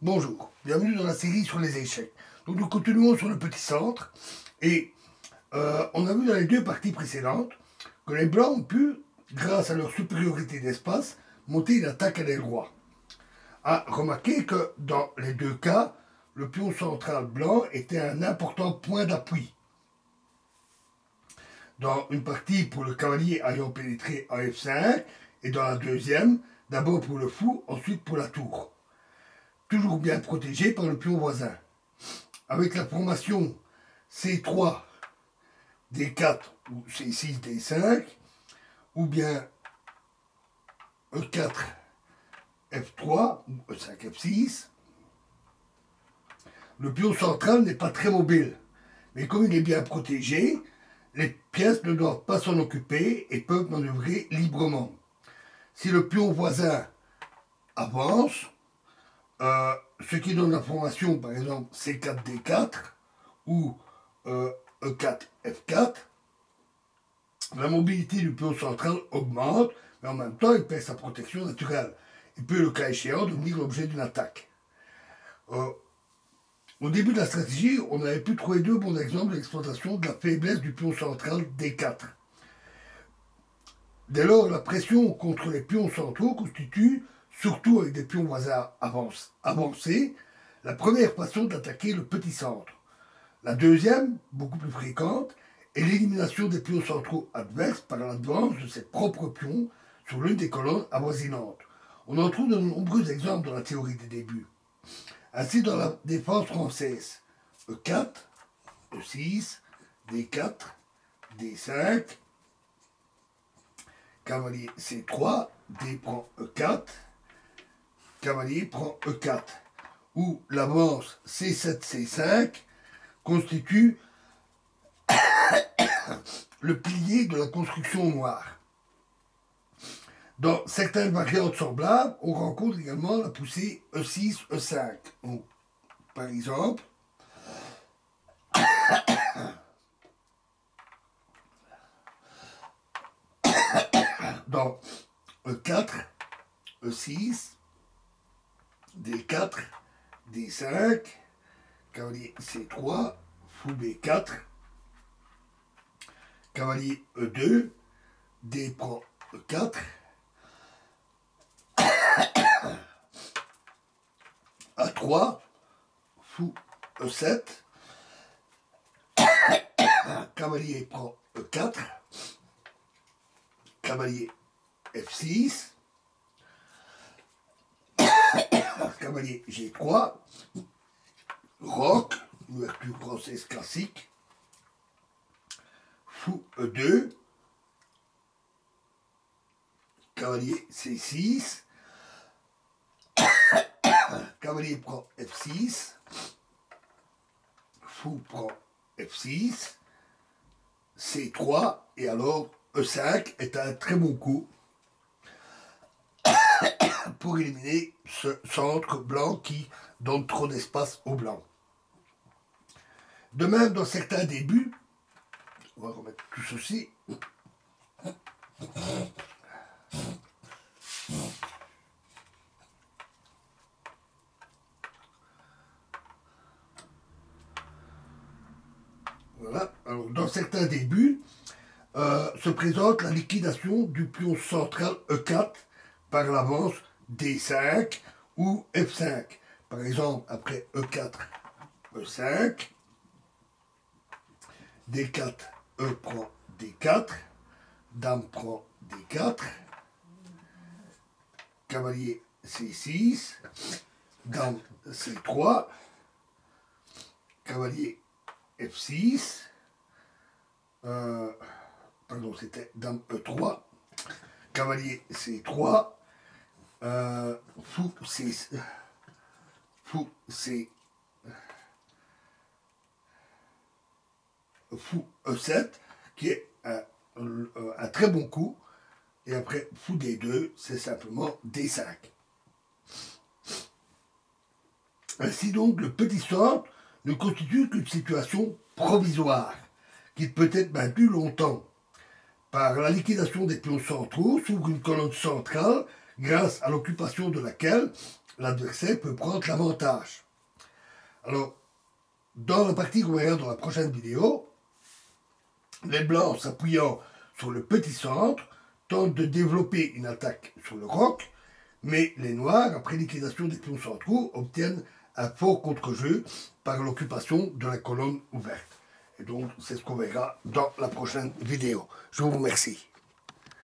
Bonjour, bienvenue dans la série sur les échecs. Donc nous continuons sur le petit centre et on a vu dans les deux parties précédentes que les blancs ont pu, grâce à leur supériorité d'espace, monter une attaque à l'aile roi. À remarquer que dans les deux cas, le pion central blanc était un important point d'appui. Dans une partie pour le cavalier ayant pénétré à F5 et dans la deuxième, d'abord pour le fou, ensuite pour la tour. Toujours bien protégé par le pion voisin. Avec la formation C3, D4 ou C6, D5, ou bien E4, F3 ou E5, F6, le pion central n'est pas très mobile. Mais comme il est bien protégé, les pièces ne doivent pas s'en occuper et peuvent manœuvrer librement. Si le pion voisin avance, ce qui donne la formation, par exemple, C4, D4 ou E4, F4, la mobilité du pion central augmente, mais en même temps, il perd sa protection naturelle. Il peut, le cas échéant, devenir l'objet d'une attaque. Au début de la stratégie, on avait pu trouver deux bons exemples de l'exploitation de la faiblesse du pion central D4. Dès lors, la pression contre les pions centraux constitue, surtout avec des pions voisins avancés, la première façon d'attaquer le petit centre. La deuxième, beaucoup plus fréquente, est l'élimination des pions centraux adverses par l'advance de ses propres pions sur l'une des colonnes avoisinantes. On en trouve de nombreux exemples dans la théorie des débuts. Ainsi, dans la défense française, E4, E6, D4, D5, cavalier C3, D prend E4, cavalier prend E4, où l'avance C7, C5 constitue le pilier de la construction noire. Dans certaines variantes semblables, on rencontre également la poussée E6, E5. Donc, par exemple, dans E4, E6, D4, D5, cavalier C3, fou B4, cavalier E2, D prend E4, A3, fou E7, cavalier prend E4, cavalier F6, cavalier G3, roc, ouverture française classique, fou E2, cavalier C6, cavalier prend F6, fou prend F6, C3, et alors E5 est un très bon coup pour éliminer ce centre blanc qui donne trop d'espace au blanc. De même, dans certains débuts, on va remettre tout ceci. Voilà. Alors, dans certains débuts, se présente la liquidation du pion central E4 par l'avance D5 ou F5. Par exemple, après E4, E5, D4, E prend D4, Dame prend D4, cavalier C6, Dame C3, cavalier F6, pardon, c'était Dame E3, cavalier C3, fou C, fou C, fou E7, qui est un très bon coup, et après fou D2, c'est simplement D5. Ainsi donc, le petit centre ne constitue qu'une situation provisoire, qui peut être maintenue longtemps. Par la liquidation des pions centraux s'ouvre une colonne centrale, grâce à l'occupation de laquelle l'adversaire peut prendre l'avantage. Alors, dans la partie qu'on verra dans la prochaine vidéo, les blancs s'appuyant sur le petit centre tentent de développer une attaque sur le roc, mais les noirs, après liquidation des pions centraux, obtiennent un fort contre-jeu par l'occupation de la colonne ouverte. Et donc, c'est ce qu'on verra dans la prochaine vidéo. Je vous remercie.